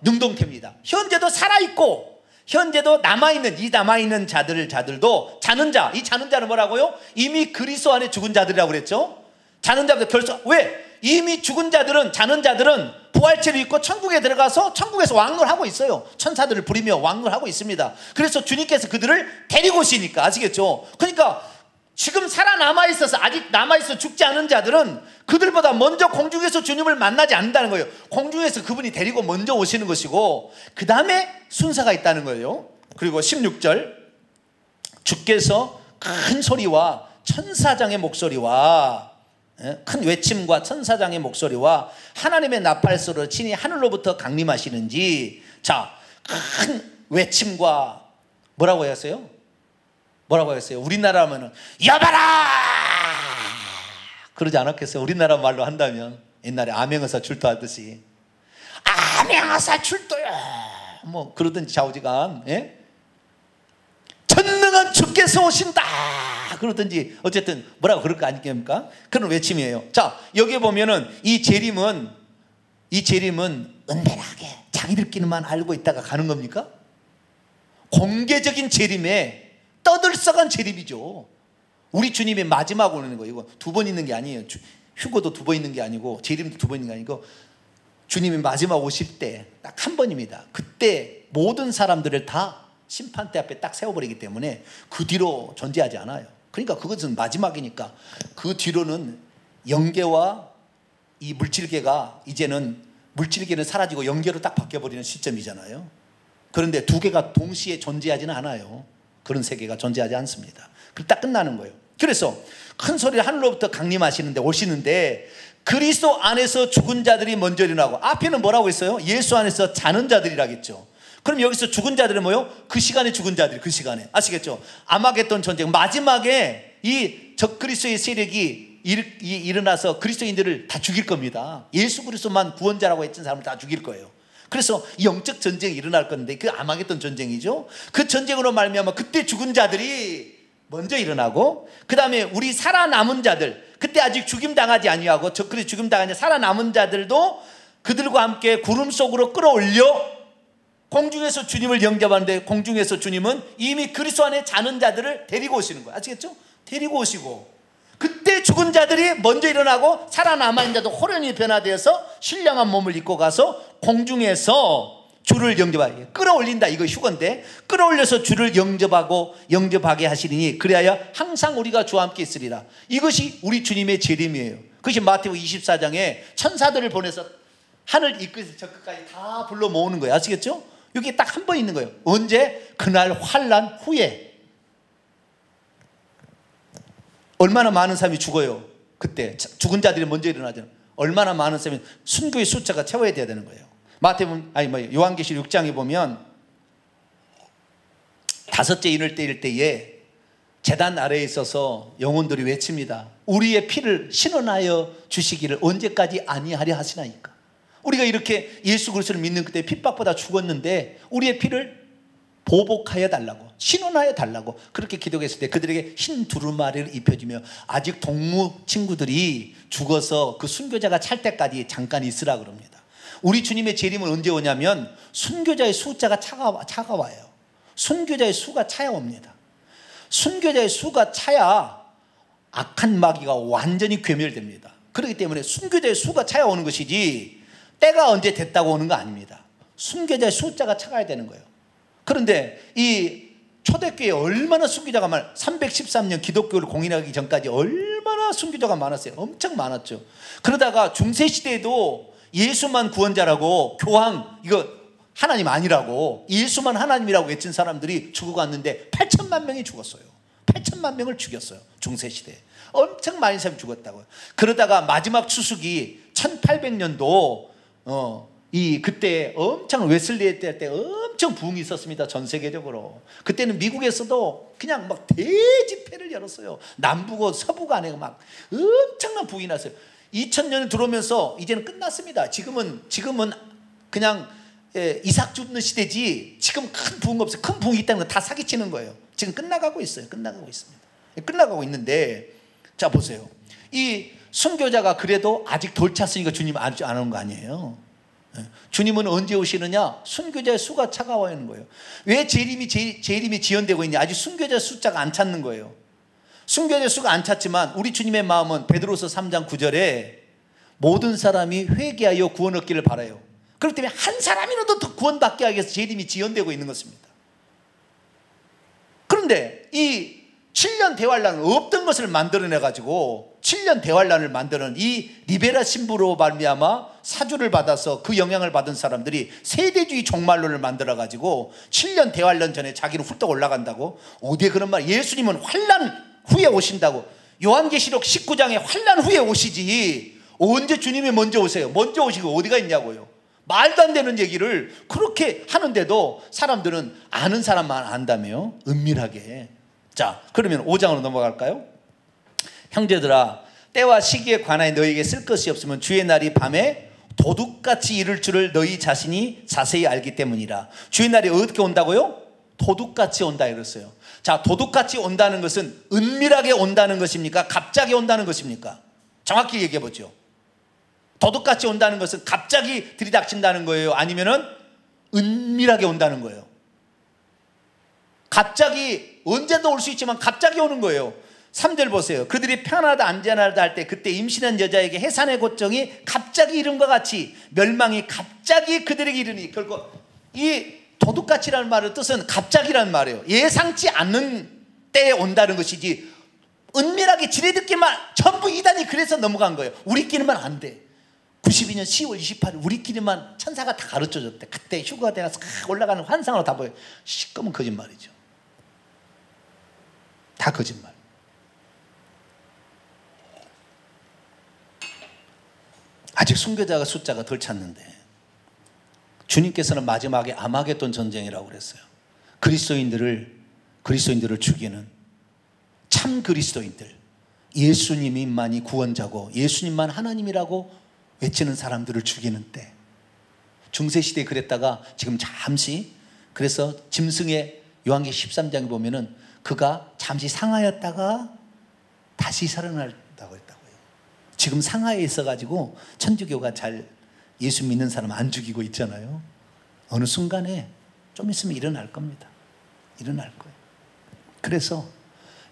능동태입니다. 현재도 살아있고 현재도 남아있는, 이 남아있는 자들도 자는 자, 이 자는 자는 뭐라고요? 이미 그리스도 안에 죽은 자들이라고 그랬죠. 자는 자들 결석. 왜? 이미 죽은 자들은, 자는 자들은 부활체를 입고 천국에 들어가서 천국에서 왕노하고 있어요. 천사들을 부리며 왕노하고 있습니다. 그래서 주님께서 그들을 데리고 오시니까, 아시겠죠? 그러니까 지금 살아남아 있어서 아직 남아있어 죽지 않은 자들은 그들보다 먼저 공중에서 주님을 만나지 않는다는 거예요. 공중에서 그분이 데리고 먼저 오시는 것이고 그 다음에 순서가 있다는 거예요. 그리고 16절, 주께서 큰 소리와 천사장의 목소리와 큰 외침과 천사장의 목소리와 하나님의 나팔소리로 친히 하늘로부터 강림하시는지. 자, 큰 외침과 뭐라고 했어요? 우리나라면은 여봐라 그러지 않았겠어요? 우리나라 말로 한다면 옛날에 암행어사 출두하듯이 암행어사 출두야 뭐 그러든지 좌우지간, 예? 전능한 주께서 오신다 그러든지 어쨌든 뭐라고 그럴 거 아니겠습니까? 그런 외침이에요. 자, 여기 보면은 이 재림은 은밀하게 자기들끼리만 알고 있다가 가는 겁니까? 공개적인 재림에 떠들썩한 재림이죠. 우리 주님이 마지막 오는 거예요. 이거 두 번 있는 게 아니에요. 휴거도 두 번 있는 게 아니고 재림도 두 번 있는 게 아니고 주님이 마지막 오실 때 딱 한 번입니다. 그때 모든 사람들을 다 심판대 앞에 딱 세워버리기 때문에 그 뒤로 존재하지 않아요. 그러니까 그것은 마지막이니까 그 뒤로는 영계와 이 물질계가 이제는 물질계는 사라지고 영계로 딱 바뀌어버리는 시점이잖아요. 그런데 두 개가 동시에 존재하지는 않아요. 그런 세계가 존재하지 않습니다. 그럼 딱 끝나는 거예요. 그래서 큰 소리를 하늘로부터 강림하시는데 오시는데 그리스도 안에서 죽은 자들이 먼저 일어나고, 앞에는 뭐라고 했어요? 예수 안에서 자는 자들이라겠죠. 그럼 여기서 죽은 자들은 뭐요? 그 시간에 죽은 자들이, 그 시간에, 아시겠죠? 아마겟돈 전쟁 마지막에 이 적그리스도의 세력이 일어나서 그리스도인들을 다 죽일 겁니다. 예수 그리스도만 구원자라고 했던 사람을 다 죽일 거예요. 그래서 영적 전쟁이 일어날 건데 그 아마겟돈 전쟁이죠. 그 전쟁으로 말미암아 그때 죽은 자들이 먼저 일어나고, 그 다음에 우리 살아남은 자들, 그때 아직 죽임당하지 아니하고 적그리스도 죽임당하지 살아남은 자들도 그들과 함께 구름 속으로 끌어올려 공중에서 주님을 영접하는데, 공중에서 주님은 이미 그리스도 안에 자는 자들을 데리고 오시는 거예요. 아시겠죠? 데리고 오시고, 그때 죽은 자들이 먼저 일어나고 살아남은 자도 호련히 변화되어서 신령한 몸을 입고 가서 공중에서 주를 영접하게 끌어올린다. 이거 휴건데 끌어올려서 주를 영접하게 하시리니 그리하여 항상 우리가 주와 함께 있으리라. 이것이 우리 주님의 재림이에요. 그것이 마태복음 24장에 천사들을 보내서 하늘 이 끝에서 저 끝까지 다 불러 모으는 거예요. 아시겠죠? 여기 딱 한 번 있는 거예요. 언제? 그날 환난 후에. 얼마나 많은 사람이 죽어요. 그때 죽은 자들이 먼저 일어나잖아요. 얼마나 많은 사람이, 순교의 숫자가 채워야 돼야 되는 거예요. 요한계시록 6장에 보면 다섯째 인을 떼일 때에 제단 아래에 있어서 영혼들이 외칩니다. 우리의 피를 신원하여 주시기를 언제까지 아니하려 하시나이까. 우리가 이렇게 예수 그리스도를 믿는 그때 핍박보다 죽었는데 우리의 피를 보복하여 달라고, 신원하여 달라고 그렇게 기도했을 때 그들에게 흰 두루마리를 입혀주며 아직 동무 친구들이 죽어서 그 순교자가 찰 때까지 잠깐 있으라 그럽니다. 우리 주님의 재림은 언제 오냐면 순교자의 숫자가 차가워요. 순교자의 수가 차야 옵니다. 순교자의 수가 차야 악한 마귀가 완전히 괴멸됩니다. 그렇기 때문에 순교자의 수가 차야 오는 것이지 때가 언제 됐다고 오는 거 아닙니다. 순교자의 숫자가 차가야 되는 거예요. 그런데 이 초대교회에 얼마나 순교자가 313년 기독교를 공인하기 전까지 얼마나 순교자가 많았어요. 엄청 많았죠. 그러다가 중세시대에도 예수만 구원자라고, 교황 이거 하나님 아니라고, 예수만 하나님이라고 외친 사람들이 죽어갔는데 8천만 명이 죽었어요. 8천만 명을 죽였어요. 중세시대에 엄청 많은 사람이 죽었다고요. 그러다가 마지막 추수기 1800년도 그때 엄청 웨슬리 때 엄청 부흥이 있었습니다. 전 세계적으로. 그때는 미국에서도 그냥 막 대집회를 열었어요. 남부고 서부 간에 막 엄청난 부흥이 났어요. 2000년에 들어오면서 이제는 끝났습니다. 지금은 그냥 이삭 줍는 시대지 지금 큰 부흥 없어요. 큰 부흥이 있다는 건 다 사기치는 거예요. 지금 끝나가고 있어요. 끝나가고 있습니다. 끝나가고 있는데, 자 보세요. 이 순교자가 그래도 아직 덜 찼으니까 주님 안 오는 거 아니에요. 주님은 언제 오시느냐? 순교자의 수가 차가워야 하는 거예요. 왜 재림이 지연되고 있냐? 아직 순교자 숫자가 안 찼는 거예요. 순교자의 수가 안 찼지만 우리 주님의 마음은 베드로서 3장 9절에 모든 사람이 회개하여 구원 얻기를 바라요. 그렇기 때문에 한 사람이라도 더 구원받게 하기 위해서 재림이 지연되고 있는 것입니다. 그런데 이 7년 대환란은 없던 것을 만들어내가지고 7년 대환란을 만드는 이 리베라 신부로 말미암아 사주를 받아서 그 영향을 받은 사람들이 세대주의 종말론을 만들어가지고 7년 대환란 전에 자기는 훌떡 올라간다고. 어디에 그런 말? 예수님은 환란 후에 오신다고. 요한계시록 19장에 환란 후에 오시지 언제 주님이 먼저 오세요? 먼저 오시고 어디가 있냐고요. 말도 안 되는 얘기를 그렇게 하는데도 사람들은 아는 사람만 안다며, 은밀하게. 자, 그러면 5장으로 넘어갈까요? 형제들아, 때와 시기에 관하여 너희에게 쓸 것이 없으면 주의 날이 밤에 도둑같이 이를 줄을 너희 자신이 자세히 알기 때문이라. 주의 날이 어떻게 온다고요? 도둑같이 온다 이랬어요. 자, 도둑같이 온다는 것은 은밀하게 온다는 것입니까? 갑자기 온다는 것입니까? 정확히 얘기해 보죠. 도둑같이 온다는 것은 갑자기 들이닥친다는 거예요? 아니면은 은밀하게 온다는 거예요? 갑자기, 언제도 올 수 있지만 갑자기 오는 거예요. 3절 보세요. 그들이 편하다 안전하다 할 때 그때 임신한 여자에게 해산의 고통이 갑자기 이름과 같이 멸망이 갑자기 그들에게 이르니, 결국 이 도둑같이라는 말의 뜻은 갑자기라는 말이에요. 예상치 않는 때에 온다는 것이지, 은밀하게 지레듣기만 전부 이단이 그래서 넘어간 거예요. 우리끼리만 안 돼. 92년 10월 28일 우리끼리만 천사가 다 가르쳐줬대. 그때 휴가 돼서 올라가는 환상으로 다 보여요. 시꺼먼 거짓말이죠. 다 거짓말. 아직 순교자가 숫자가 덜 찼는데, 주님께서는 마지막에 아마겟돈 전쟁이라고 그랬어요. 그리스도인들을 죽이는 참 그리스도인들, 예수님만이 구원자고 예수님만 하나님이라고 외치는 사람들을 죽이는 때, 중세시대에 그랬다가 지금 잠시, 그래서 짐승의 요한계시록 13장에 보면은 그가 잠시 상하였다가 다시 살아났다고 했다고요. 지금 상하에 있어가지고 천주교가 잘 예수 믿는 사람 안 죽이고 있잖아요. 어느 순간에 좀 있으면 일어날 겁니다. 일어날 거예요. 그래서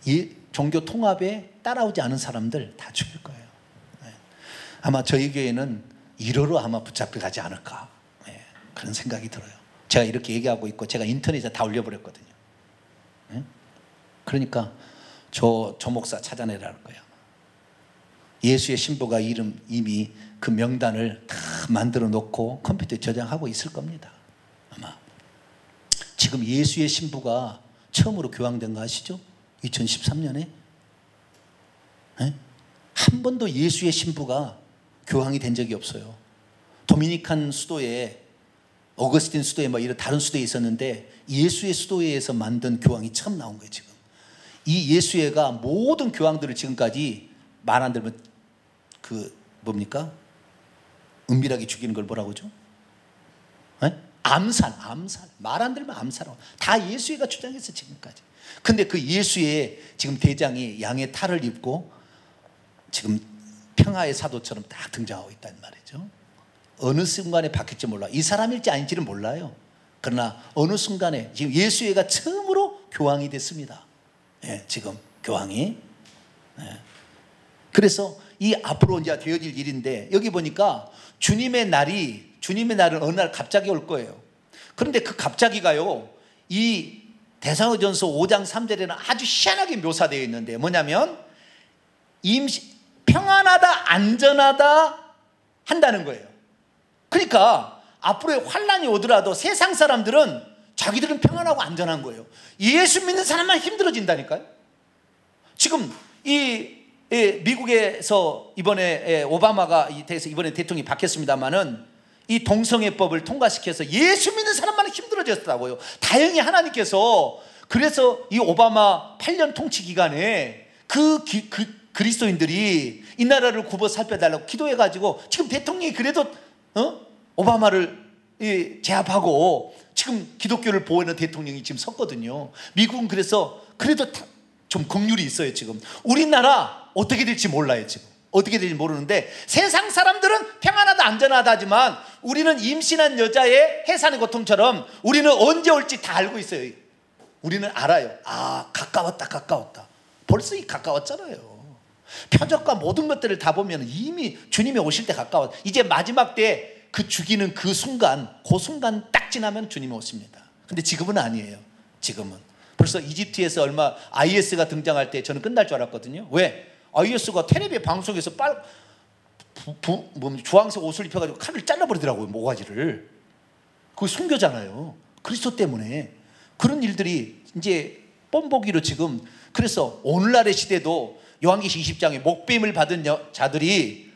이 종교 통합에 따라오지 않은 사람들 다 죽일 거예요. 네. 아마 저희 교회는 1호로 아마 붙잡혀 가지 않을까, 네. 그런 생각이 들어요. 제가 이렇게 얘기하고 있고 제가 인터넷에 다 올려버렸거든요. 네? 그러니까 저 목사 찾아내라는 거예요. 예수의 신부가 이미 그 명단을 다 만들어 놓고 컴퓨터에 저장하고 있을 겁니다. 아마 지금 예수의 신부가 처음으로 교황된 거 아시죠? 2013년에 네? 한 번도 예수의 신부가 교황이 된 적이 없어요. 도미니칸 수도에, 어거스틴 수도에 뭐 이런 다른 수도에 있었는데 예수의 수도에서 만든 교황이 처음 나온 거예요. 지금 이 예수회가 모든 교황들을 지금까지 말 안 들으면 그 뭡니까? 은밀하게 죽이는 걸 뭐라고 하죠? 네? 암살. 말 안 들으면 암살하고 다 예수회가 주장했어 지금까지. 근데 그 예수의 지금 대장이 양의 탈을 입고 지금 평화의 사도처럼 딱 등장하고 있다는 말이죠. 어느 순간에 바뀔지 몰라. 이 사람일지 아닌지는 몰라요. 그러나 어느 순간에 지금 예수회가 처음으로 교황이 됐습니다. 예, 지금 교황이. 예. 그래서 이 앞으로 이제 되어질 일인데, 여기 보니까 주님의 날은 어느 날 갑자기 올 거예요. 그런데 그 갑자기가요, 이 데살로니가전서 5장 3절에는 아주 희한하게 묘사되어 있는데, 뭐냐면 평안하다 안전하다 한다는 거예요. 그러니까 앞으로의 환란이 오더라도 세상 사람들은 자기들은 평안하고 안전한 거예요. 예수 믿는 사람만 힘들어진다니까요. 지금 미국에서 이번에 오바마가 이번에 대통령이 바뀌었습니다만은 이 동성애법을 통과시켜서 예수 믿는 사람만 힘들어졌다고요. 다행히 하나님께서, 그래서 이 오바마 8년 통치 기간에 그리스도인들이 이 나라를 굽어 살펴달라고 기도해가지고 지금 대통령이 그래도 오바마를 제압하고 지금 기독교를 보호하는 대통령이 지금 섰거든요. 미국은 그래서 그래도 좀 긍휼이 있어요. 지금 우리나라 어떻게 될지 몰라요. 지금 어떻게 될지 모르는데, 세상 사람들은 평안하다 안전하다 하지만 우리는 임신한 여자의 해산의 고통처럼 우리는 언제 올지 다 알고 있어요. 우리는 알아요. 아, 가까웠다. 벌써 가까웠잖아요. 표적과 모든 것들을 다 보면 이미 주님이 오실 때 가까워. 이제 마지막 때 그 죽이는 그 순간 딱 지나면 주님이 오십니다. 근데 지금은 아니에요. 지금은 벌써 이집트에서 IS가 등장할 때 저는 끝날 줄 알았거든요. 왜? IS가 텔레비전 방송에서 주황색 옷을 입혀가지고 칼을 잘라버리더라고요. 모가지를. 그거 순교잖아요. 그리스도 때문에. 그런 일들이 이제 뻔보기로 지금, 그래서 오늘날의 시대도 요한계시록 20장에 목배임을 받은 자들이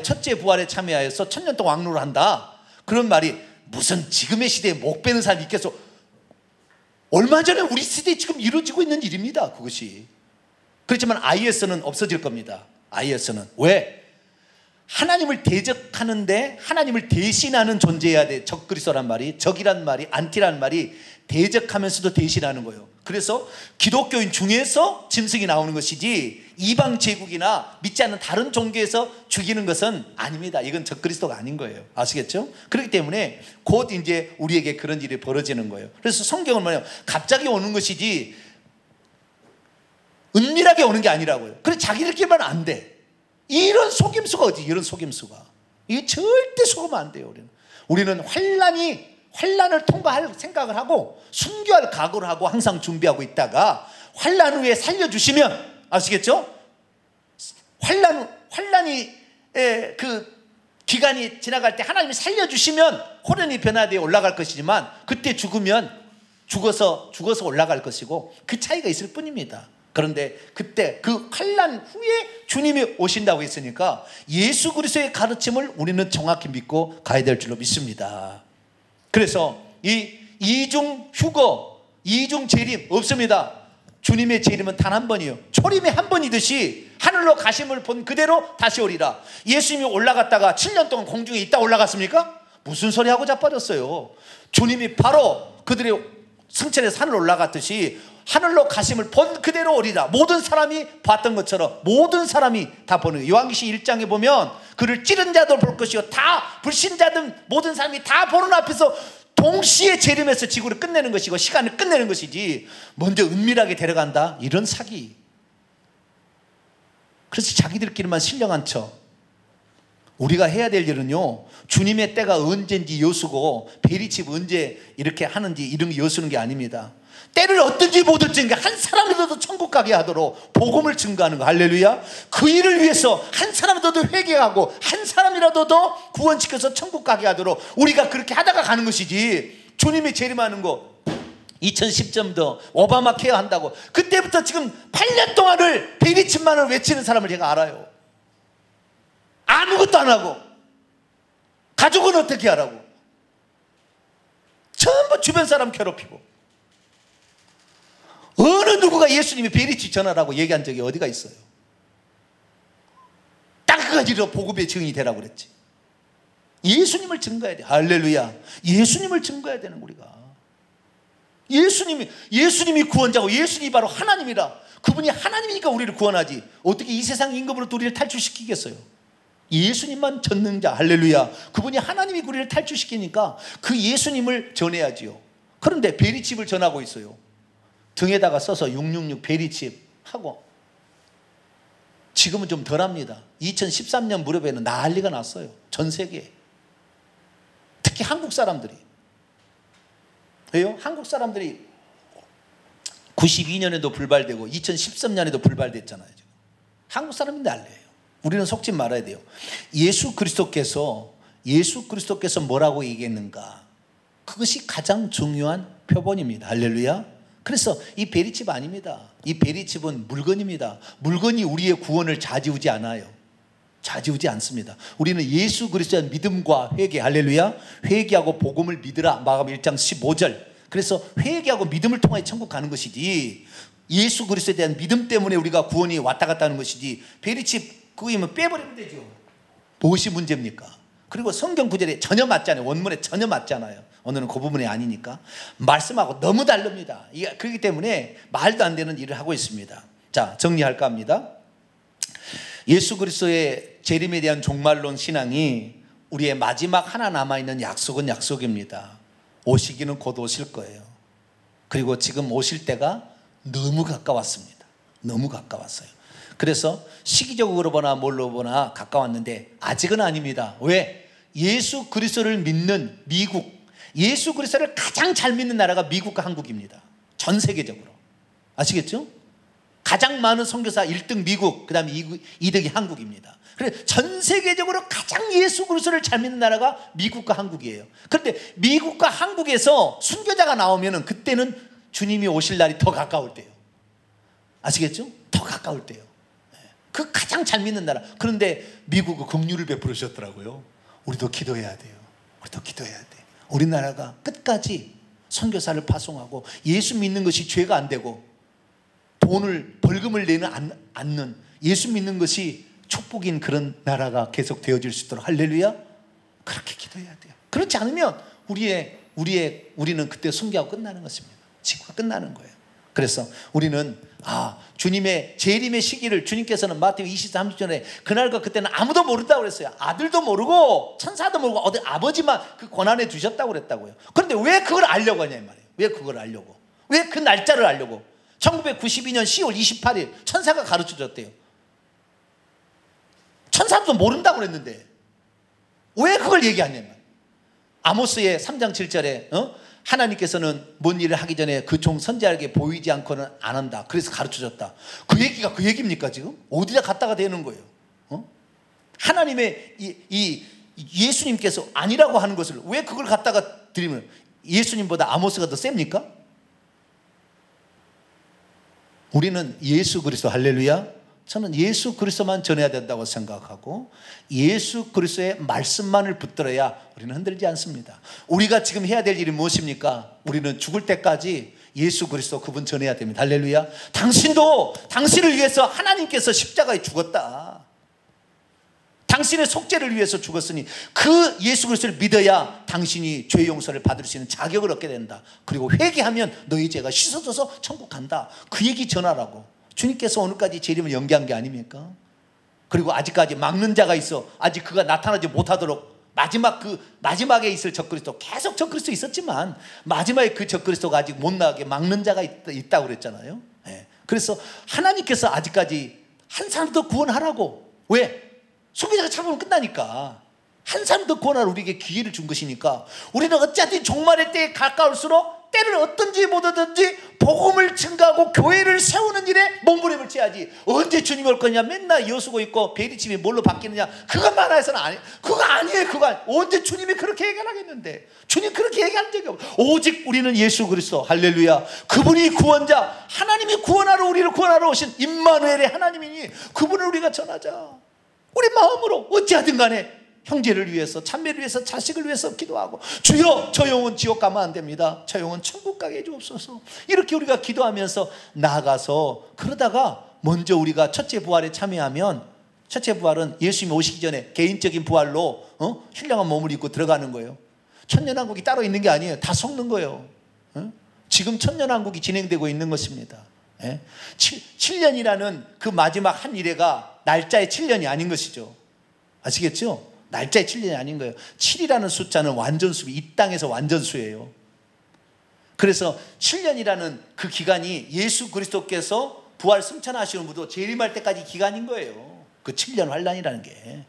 첫째 부활에 참여하여서 1000년 동안 왕노를 한다. 그런 말이 무슨 지금의 시대에 목 베는 사람이 있겠어. 얼마 전에 우리 시대에 지금 이루어지고 있는 일입니다. 그것이. 그렇지만 IS는 없어질 겁니다. IS는. 왜? 하나님을 대적하는데 하나님을 대신하는 존재여야 돼. 적그리스도란 말이, 적이란 말이, 안티라는 말이 대적하면서도 대신하는 거예요. 그래서 기독교인 중에서 짐승이 나오는 것이지 이방 제국이나 믿지 않는 다른 종교에서 죽이는 것은 아닙니다. 이건 적그리스도가 아닌 거예요. 아시겠죠? 그렇기 때문에 곧 이제 우리에게 그런 일이 벌어지는 거예요. 그래서 성경은 뭐냐면 갑자기 오는 것이지 은밀하게 오는 게 아니라고요. 그래 자기들끼리만 안 돼. 이런 속임수가 어디? 이런 속임수가. 이게 절대 속으면 안 돼요. 우리는 환란을 통과할 생각을 하고 순교할 각오를 하고 항상 준비하고 있다가 환란 후에 살려주시면, 아시겠죠? 환란이 그 기간이 지나갈 때 하나님이 살려주시면 호련히 변화되어 올라갈 것이지만, 그때 죽어서 올라갈 것이고, 그 차이가 있을 뿐입니다. 그런데 그때 그 환난 후에 주님이 오신다고 했으니까 예수 그리스도의 가르침을 우리는 정확히 믿고 가야 될 줄로 믿습니다. 그래서 이 이중 휴거, 이중 재림 없습니다. 주님의 재림은 단 한 번이에요. 초림이 한 번이듯이 하늘로 가심을 본 그대로 다시 오리라. 예수님이 올라갔다가 7년 동안 공중에 있다 올라갔습니까? 무슨 소리 하고 자빠졌어요. 주님이 바로 그들의 승천해서 하늘 올라갔듯이 하늘로 가심을 본 그대로 오리라. 모든 사람이 봤던 것처럼 모든 사람이 다 보는 거예요. 요한계시 1장에 보면 그를 찌른 자도 볼 것이요, 다 불신자든 모든 사람이 다 보는 앞에서 동시에 재림해서 지구를 끝내는 것이고 시간을 끝내는 것이지, 먼저 은밀하게 데려간다, 이런 사기. 그래서 자기들끼리만 신령한 척. 우리가 해야 될 일은요, 주님의 때가 언제인지 여수고 베리칩 언제 이렇게 하는지 이런 게 여수는 게 아닙니다. 때를 얻든지 못 얻든지 한 사람이라도 천국 가게 하도록 복음을 증거하는 거. 할렐루야. 그 일을 위해서 한 사람이라도 회개하고 한 사람이라도 더 구원시켜서 천국 가게 하도록 우리가 그렇게 하다가 가는 것이지, 주님이 재림하는 거 2010점도 오바마 케어 한다고 그때부터 지금 8년 동안을 베리칩만을 외치는 사람을 제가 알아요. 아무것도 안 하고. 가족은 어떻게 하라고. 전부 주변 사람 괴롭히고. 어느 누구가 예수님이 베리칩 전하라고 얘기한 적이 어디가 있어요? 딱 그 가지로 복음의 증인이 되라고 그랬지. 예수님을 증거해야 돼. 할렐루야. 예수님을 증거해야 되는 우리가. 예수님이 구원자고 예수님이 바로 하나님이라. 그분이 하나님이니까 우리를 구원하지. 어떻게 이 세상 임금으로부터 우리를 탈출시키겠어요? 예수님만 전능자. 할렐루야. 그분이 하나님이 우리를 탈출시키니까 그 예수님을 전해야지요. 그런데 베리칩을 전하고 있어요. 등에다가 써서 666 베리칩 하고. 지금은 좀 덜합니다. 2013년 무렵에는 난리가 났어요. 전 세계에. 특히 한국 사람들이. 왜요? 한국 사람들이 92년에도 불발되고 2013년에도 불발됐잖아요. 지금. 한국 사람이 난리예요. 우리는 속지 말아야 돼요. 예수 그리스도께서 뭐라고 얘기했는가? 그것이 가장 중요한 표본입니다. 할렐루야. 그래서 이 베리칩 아닙니다. 이 베리칩은 물건입니다. 물건이 우리의 구원을 좌지우지 않아요. 좌지우지 않습니다. 우리는 예수 그리스도의 믿음과 회개, 할렐루야, 회개하고 복음을 믿으라. 마가복음 1장 15절. 그래서 회개하고 믿음을 통하여 천국 가는 것이지, 예수 그리스도에 대한 믿음 때문에 우리가 구원이 왔다 갔다 하는 것이지, 베리칩 그거면 빼버리면 되죠. 무엇이 문제입니까? 그리고 성경 구절에 전혀 맞잖아요. 원문에 전혀 맞잖아요. 오늘은 그 부분이 아니니까. 말씀하고 너무 다릅니다. 그렇기 때문에 말도 안 되는 일을 하고 있습니다. 자, 정리할까 합니다. 예수 그리스도의 재림에 대한 종말론 신앙이 우리의 마지막 하나 남아있는 약속은 약속입니다. 오시기는 곧 오실 거예요. 그리고 지금 오실 때가 너무 가까웠습니다. 너무 가까웠어요. 그래서 시기적으로 보나 뭘로 보나 가까웠는데 아직은 아닙니다. 왜? 예수 그리스도를 믿는 미국, 예수 그리스도를 가장 잘 믿는 나라가 미국과 한국입니다. 전 세계적으로. 아시겠죠? 가장 많은 선교사 1등 미국, 그 다음에 2등이 한국입니다. 그래서 전 세계적으로 가장 예수 그리스도를 잘 믿는 나라가 미국과 한국이에요. 그런데 미국과 한국에서 순교자가 나오면 그때는 주님이 오실 날이 더 가까울 때예요. 아시겠죠? 더 가까울 때예요. 그 가장 잘 믿는 나라. 그런데 미국은 긍휼을 베풀으셨더라고요. 우리도 기도해야 돼요. 우리도 기도해야 돼. 우리나라가 끝까지 선교사를 파송하고 예수 믿는 것이 죄가 안 되고 벌금을 내는 않는, 예수 믿는 것이 축복인 그런 나라가 계속 되어질 수 있도록, 할렐루야, 그렇게 기도해야 돼요. 그렇지 않으면 우리는 그때 순교하고 끝나는 것입니다. 지구가 끝나는 거예요. 그래서 우리는 주님의 재림의 시기를 주님께서는 마태복음 23절에 그날과 그때는 아무도 모른다고 그랬어요. 아들도 모르고 천사도 모르고 어디 아버지만 그 권한에 두셨다고 그랬다고요. 그런데 왜 그걸 알려고 하냐 이 말이에요. 왜 그걸 알려고? 왜 그 날짜를 알려고? 1992년 10월 28일 천사가 가르쳐줬대요. 천사도 모른다고 그랬는데 왜 그걸 얘기하냐면, 아모스의 3장 7절에 하나님께서는 뭔 일을 하기 전에 그 종 선지자에게 보이지 않고는 안 한다. 그래서 가르쳐줬다. 그 얘기가 그 얘기입니까 지금? 어디다 갖다가 대는 거예요? 하나님의 이 예수님께서 아니라고 하는 것을 왜 그걸 갖다가 드리면 예수님보다 아모스가 더 셉니까? 우리는 예수 그리스도, 할렐루야. 저는 예수 그리스도만 전해야 된다고 생각하고 예수 그리스도의 말씀만을 붙들어야 우리는 흔들리지 않습니다. 우리가 지금 해야 될 일이 무엇입니까? 우리는 죽을 때까지 예수 그리스도 그분 전해야 됩니다. 할렐루야. 당신도 당신을 위해서 하나님께서 십자가에 죽었다. 당신의 속죄를 위해서 죽었으니 그 예수 그리스도를 믿어야 당신이 죄 용서를 받을 수 있는 자격을 얻게 된다. 그리고 회개하면 너희 죄가 씻어져서 천국 간다. 그 얘기 전하라고. 주님께서 오늘까지 재림을 연기한 게 아닙니까? 그리고 아직까지 막는 자가 있어. 아직 그가 나타나지 못하도록 마지막에 있을 적그리스도, 계속 적그리스도 있었지만 마지막에 그 적그리스도가 아직 못 나가게 막는 자가 있다고 그랬잖아요. 네. 그래서 하나님께서 아직까지 한 사람 더 구원하라고. 왜? 소비자가 참으면 끝나니까. 한 사람 더 구원하라 우리에게 기회를 준 것이니까 우리는 어찌하든 종말의 때에 가까울수록 때를 얻든지 못 얻든지 복음을 증가하고 교회를 세우는 일에 몸부림을 쳐야지. 언제 주님이 올 거냐, 맨날 여수고 있고 베리집이 뭘로 바뀌느냐, 그것만 해서는 아니, 그거 아니에요. 언제 주님이 그렇게 얘기하겠는데. 주님 그렇게 얘기한 적이 없어요. 오직 우리는 예수 그리스도, 할렐루야, 그분이 구원자, 하나님이 구원하러 우리를 구원하러 오신 임마누엘의 하나님이니 그분을 우리가 전하자. 우리 마음으로 어찌하든 간에 형제를 위해서, 참매를 위해서, 자식을 위해서 기도하고, 주여 저 영혼 지옥 가면 안 됩니다. 저 영혼 천국 가게 해주옵소서. 이렇게 우리가 기도하면서 나아가서, 그러다가 먼저 우리가 첫째 부활에 참여하면, 첫째 부활은 예수님이 오시기 전에 개인적인 부활로 신령한 몸을 입고 들어가는 거예요. 천년왕국이 따로 있는 게 아니에요. 다 속는 거예요. 지금 천년왕국이 진행되고 있는 것입니다. 7년이라는 그 마지막 한 일회가 날짜의 7년이 아닌 것이죠. 아시겠죠? 날짜의 7년이 아닌 거예요. 7이라는 숫자는 완전수, 이 땅에서 완전수예요. 그래서 7년이라는 그 기간이 예수 그리스도께서 부활 승천하시는 분도 재림할 때까지 기간인 거예요. 그 7년 환란이라는 게.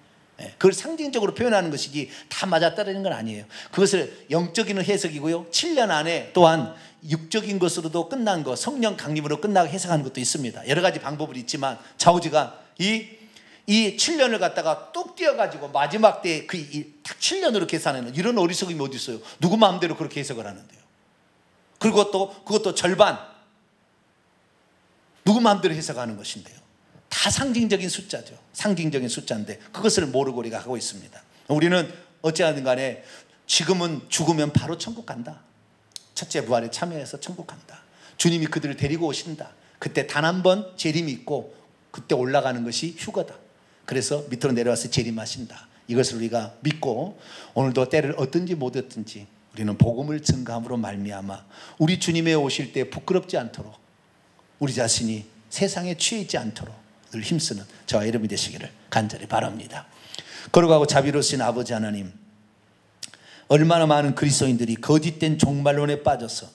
그걸 상징적으로 표현하는 것이지 다 맞아떨어지는 건 아니에요. 그것을 영적인 해석이고요. 7년 안에 또한 육적인 것으로도 끝난 거, 성령 강림으로 끝나고 해석하는 것도 있습니다. 여러 가지 방법이 있지만 좌우지간 이 7년을 갖다가 뚝 띄어가지고 마지막 때 딱 7년으로 계산하는 이런 어리석음이 어디 있어요? 누구 마음대로 그렇게 해석을 하는데요. 그리고 또 그것도 절반 누구 마음대로 해석하는 것인데요. 다 상징적인 숫자죠. 상징적인 숫자인데 그것을 모르고 우리가 하고 있습니다. 우리는 어찌하든 간에 지금은 죽으면 바로 천국 간다. 첫째 부활에 참여해서 천국 간다. 주님이 그들을 데리고 오신다. 그때 단 한 번 재림이 있고 그때 올라가는 것이 휴거다. 그래서 밑으로 내려와서 재림하신다. 이것을 우리가 믿고 오늘도 때를 얻든지 못 얻든지 우리는 복음을 증거함으로 말미암아 우리 주님의 오실 때 부끄럽지 않도록 우리 자신이 세상에 취해 있지 않도록 늘 힘쓰는 저와 여러분이 되시기를 간절히 바랍니다. 거룩하고 자비로우신 아버지 하나님, 얼마나 많은 그리스도인들이 거짓된 종말론에 빠져서